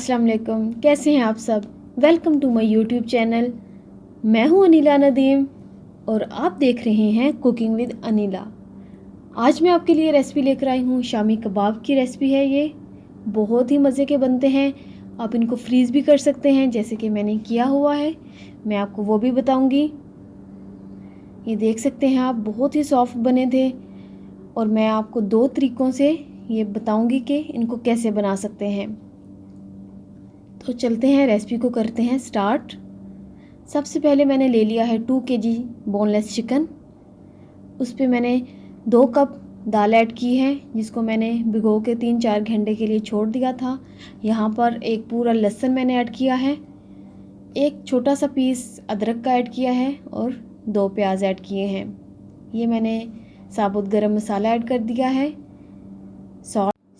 अस्सलाम वालेकुम, कैसे हैं आप सब। Welcome to my YouTube channel. मैं हूं अनीला नदीम और आप देख रहे हैं कुकिंग विद अनीला। आज मैं आपके लिए रेसिपी लेकर आई हूं। शामी कबाब की रेसिपी है ये। बहुत ही मज़े के बनते हैं। आप इनको फ्रीज़ भी कर सकते हैं जैसे कि मैंने किया हुआ है। मैं आपको वो भी बताऊँगी। ये देख सकते हैं आप, बहुत ही सॉफ्ट बने थे और मैं आपको 2 तरीक़ों से ये बताऊँगी कि इनको कैसे बना सकते हैं। तो चलते हैं, रेसिपी को करते हैं स्टार्ट। सबसे पहले मैंने ले लिया है 2 kg बोनलेस चिकन। उस पर मैंने 2 कप दाल ऐड की है जिसको मैंने भिगो के 3-4 घंटे के लिए छोड़ दिया था। यहाँ पर एक पूरा लहसुन मैंने ऐड किया है, एक छोटा सा पीस अदरक का ऐड किया है और 2 प्याज ऐड किए हैं। ये मैंने साबुत गरम मसाला ऐड कर दिया है।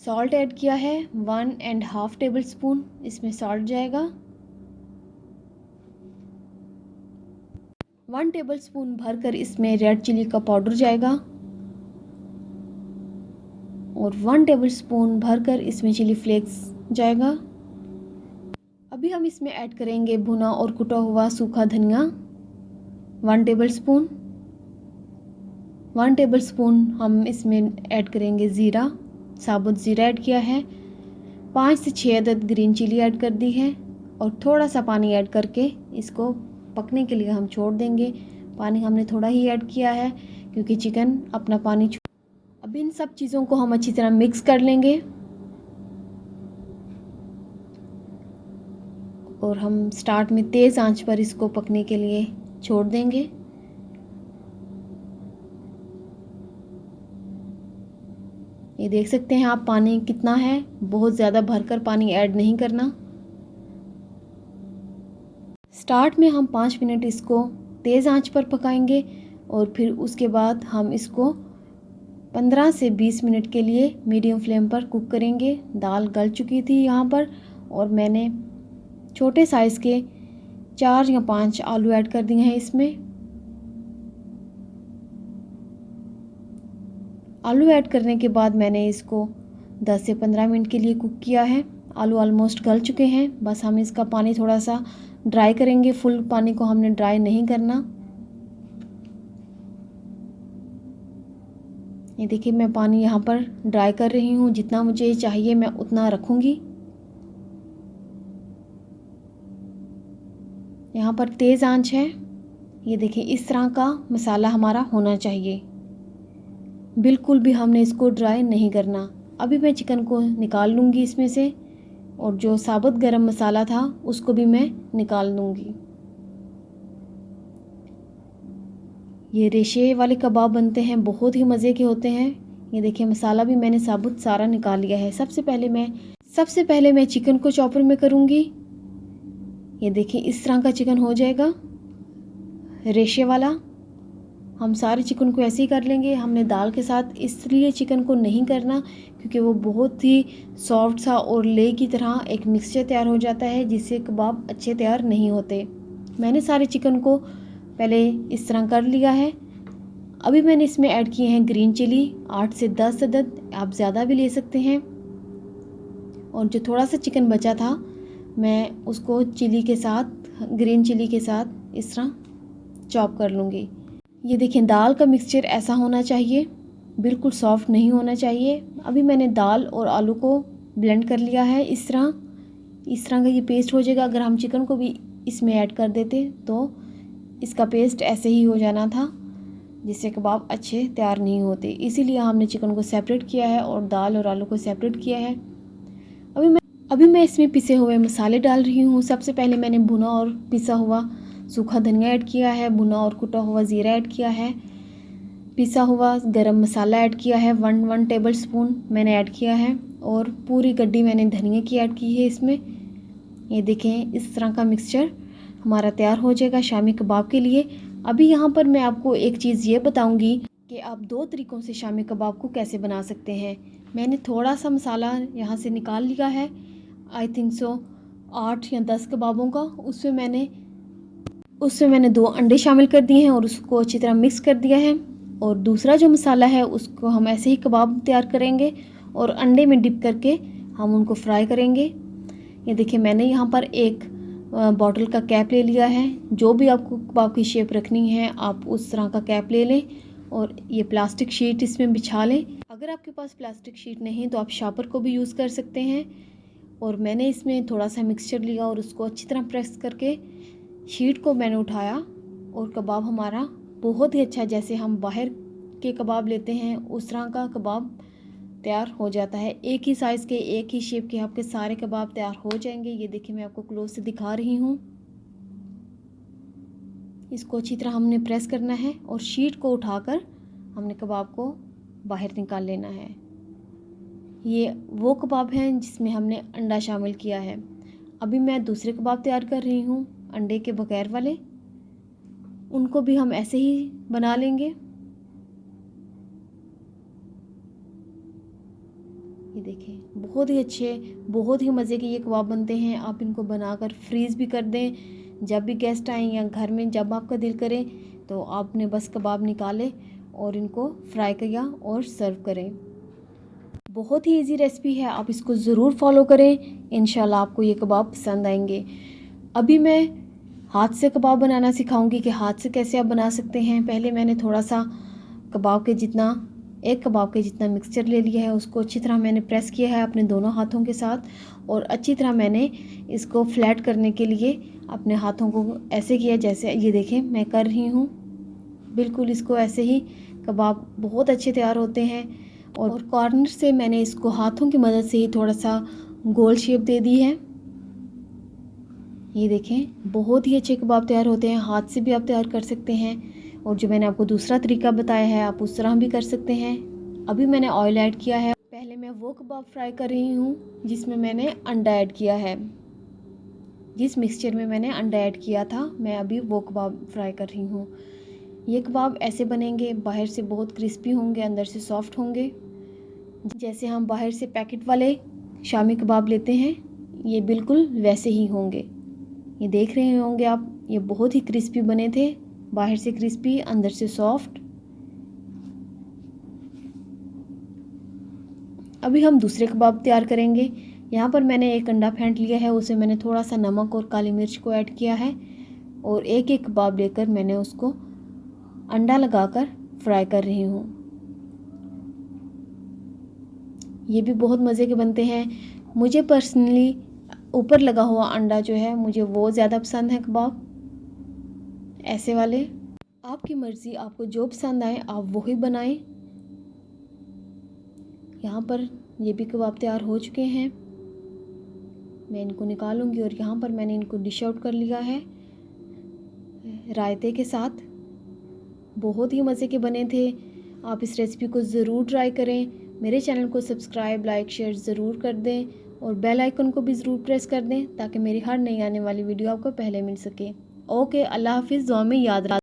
सॉल्ट ऐड किया है 1.5 टेबल स्पून, इसमें सॉल्ट जाएगा। 1 टेबल स्पून भरकर इसमें रेड चिली का पाउडर जाएगा और 1 टेबल स्पून भरकर इसमें चिली फ्लेक्स जाएगा। अभी हम इसमें ऐड करेंगे भुना और कुटा हुआ सूखा धनिया 1 टेबल स्पून। 1 टेबल स्पून हम इसमें ऐड करेंगे ज़ीरा, साबुत ज़ीरा ऐड किया है। 5 से 6 अदद ग्रीन चिली ऐड कर दी है और थोड़ा सा पानी ऐड करके इसको पकने के लिए हम छोड़ देंगे। पानी हमने थोड़ा ही ऐड किया है क्योंकि चिकन अपना पानी अब इन सब चीज़ों को हम अच्छी तरह मिक्स कर लेंगे और हम स्टार्ट में तेज़ आंच पर इसको पकने के लिए छोड़ देंगे। ये देख सकते हैं आप, पानी कितना है, बहुत ज़्यादा भरकर पानी ऐड नहीं करना। स्टार्ट में हम 5 मिनट इसको तेज़ आंच पर पकाएंगे और फिर उसके बाद हम इसको 15 से 20 मिनट के लिए मीडियम फ्लेम पर कुक करेंगे। दाल गल चुकी थी यहाँ पर और मैंने छोटे साइज़ के 4 या 5 आलू ऐड कर दिए हैं इसमें। आलू ऐड करने के बाद मैंने इसको 10 से 15 मिनट के लिए कुक किया है। आलू ऑलमोस्ट गल चुके हैं, बस हम इसका पानी थोड़ा सा ड्राई करेंगे। फुल पानी को हमने ड्राई नहीं करना। ये देखिए, मैं पानी यहाँ पर ड्राई कर रही हूँ। जितना मुझे चाहिए मैं उतना रखूँगी। यहाँ पर तेज़ आंच है। ये देखिए, इस तरह का मसाला हमारा होना चाहिए। बिल्कुल भी हमने इसको ड्राई नहीं करना। अभी मैं चिकन को निकाल लूँगी इसमें से और जो साबुत गरम मसाला था उसको भी मैं निकाल लूँगी। ये रेशे वाले कबाब बनते हैं, बहुत ही मज़े के होते हैं। ये देखिए, मसाला भी मैंने साबुत सारा निकाल लिया है। सबसे पहले मैं चिकन को चॉपर में करूँगी। ये देखिए, इस तरह का चिकन हो जाएगा रेशे वाला। हम सारे चिकन को ऐसे ही कर लेंगे। हमने दाल के साथ इसलिए चिकन को नहीं करना क्योंकि वो बहुत ही सॉफ्ट सा और ले की तरह एक मिक्सचर तैयार हो जाता है जिससे कबाब अच्छे तैयार नहीं होते। मैंने सारे चिकन को पहले इस तरह कर लिया है। अभी मैंने इसमें ऐड किए हैं ग्रीन चिली 8 से 10 अदद, आप ज़्यादा भी ले सकते हैं। और जो थोड़ा सा चिकन बचा था मैं उसको ग्रीन चिली के साथ इस तरह चॉप कर लूँगी। ये देखें, दाल का मिक्सचर ऐसा होना चाहिए, बिल्कुल सॉफ्ट नहीं होना चाहिए। अभी मैंने दाल और आलू को ब्लेंड कर लिया है। इस तरह का ये पेस्ट हो जाएगा। अगर हम चिकन को भी इसमें ऐड कर देते तो इसका पेस्ट ऐसे ही हो जाना था जिससे कबाब अच्छे तैयार नहीं होते। इसीलिए हमने चिकन को सेपरेट किया है और दाल और आलू को सेपरेट किया है। अभी मैं इसमें पिसे हुए मसाले डाल रही हूँ। सबसे पहले मैंने भुना और पिसा हुआ सूखा धनिया ऐड किया है, भुना और कुटा हुआ ज़ीरा ऐड किया है, पिसा हुआ गरम मसाला ऐड किया है 1 टेबल स्पून मैंने ऐड किया है और पूरी गड्डी मैंने धनिया की ऐड की है इसमें। ये देखें, इस तरह का मिक्सचर हमारा तैयार हो जाएगा शामी कबाब के लिए। अभी यहाँ पर मैं आपको एक चीज़ ये बताऊँगी कि आप 2 तरीक़ों से शामी कबाब को कैसे बना सकते हैं। मैंने थोड़ा सा मसाला यहाँ से निकाल लिया है, आई थिंक सो 8 या 10 कबाबों का। उसमें मैंने 2 अंडे शामिल कर दिए हैं और उसको अच्छी तरह मिक्स कर दिया है। और दूसरा जो मसाला है उसको हम ऐसे ही कबाब तैयार करेंगे और अंडे में डिप करके हम उनको फ्राई करेंगे। ये देखिए मैंने यहाँ पर एक बॉटल का कैप ले लिया है। जो भी आपको कबाब की शेप रखनी है आप उस तरह का कैप ले लें और ये प्लास्टिक शीट इसमें बिछा लें। अगर आपके पास प्लास्टिक शीट नहीं तो आप शापर को भी यूज़ कर सकते हैं। और मैंने इसमें थोड़ा सा मिक्सचर लिया और उसको अच्छी तरह प्रेस करके शीट को मैंने उठाया और कबाब हमारा बहुत ही अच्छा, जैसे हम बाहर के कबाब लेते हैं उस तरह का कबाब तैयार हो जाता है। एक ही साइज़ के, एक ही शेप के आपके सारे कबाब तैयार हो जाएंगे। ये देखिए मैं आपको क्लोज से दिखा रही हूँ। इसको अच्छी तरह हमने प्रेस करना है और शीट को उठाकर हमने कबाब को बाहर निकाल लेना है। ये वो कबाब हैं जिसमें हमने अंडा शामिल किया है। अभी मैं दूसरे कबाब तैयार कर रही हूँ अंडे के बगैर वाले। उनको भी हम ऐसे ही बना लेंगे। ये देखें बहुत ही अच्छे, बहुत ही मज़े के ये कबाब बनते हैं। आप इनको बनाकर फ्रीज़ भी कर दें। जब भी गेस्ट आएँ या घर में जब आपका दिल करे तो आपने बस कबाब निकाले और इनको फ्राई किया और सर्व करें। बहुत ही इजी रेसिपी है, आप इसको ज़रूर फॉलो करें। इंशाल्लाह आपको ये कबाब पसंद आएंगे। अभी मैं हाथ से कबाब बनाना सिखाऊंगी कि हाथ से कैसे आप बना सकते हैं। पहले मैंने थोड़ा सा एक कबाब के जितना मिक्सचर ले लिया है। उसको अच्छी तरह मैंने प्रेस किया है अपने दोनों हाथों के साथ और अच्छी तरह मैंने इसको फ्लैट करने के लिए अपने हाथों को ऐसे किया जैसे ये देखें मैं कर रही हूँ। बिल्कुल इसको ऐसे ही कबाब बहुत अच्छे तैयार होते हैं। और कॉर्नर से मैंने इसको हाथों की मदद से ही थोड़ा सा गोल शेप दे दी है। ये देखें बहुत ही अच्छे कबाब तैयार होते हैं। हाथ से भी आप तैयार कर सकते हैं और जो मैंने आपको दूसरा तरीका बताया है आप उस तरह भी कर सकते हैं। अभी मैंने ऑयल ऐड किया है। पहले मैं वो कबाब फ्राई कर रही हूँ जिसमें मैंने अंडा ऐड किया है। जिस मिक्सचर में मैंने अंडा ऐड किया था मैं अभी वो कबाब फ्राई कर रही हूँ। ये कबाब ऐसे बनेंगे, बाहर से बहुत क्रिस्पी होंगे, अंदर से सॉफ्ट होंगे। जैसे हम बाहर से पैकेट वाले शामी कबाब लेते हैं ये बिल्कुल वैसे ही होंगे। ये देख रहे होंगे आप, ये बहुत ही क्रिस्पी बने थे, बाहर से क्रिस्पी अंदर से सॉफ्ट। अभी हम दूसरे कबाब तैयार करेंगे। यहाँ पर मैंने एक अंडा फेंट लिया है, उसे मैंने थोड़ा सा नमक और काली मिर्च को ऐड किया है और एक एक कबाब लेकर मैंने उसको अंडा लगाकर फ्राई कर रही हूँ। ये भी बहुत मज़े के बनते हैं। मुझे पर्सनली ऊपर लगा हुआ अंडा जो है मुझे वो ज़्यादा पसंद है कबाब ऐसे वाले। आपकी मर्ज़ी, आपको जो पसंद आए आप वही बनाएं। यहाँ पर ये भी कबाब तैयार हो चुके हैं। मैं इनको निकालूंगी और यहाँ पर मैंने इनको डिश आउट कर लिया है रायते के साथ। बहुत ही मज़े के बने थे। आप इस रेसिपी को ज़रूर ट्राई करें। मेरे चैनल को सब्सक्राइब, लाइक, शेयर ज़रूर कर दें और बेल आइकन को भी ज़रूर प्रेस कर दें ताकि मेरी हर नई आने वाली वीडियो आपको पहले मिल सके। ओके, अल्लाह हाफिज़। दुआ में याद रखें।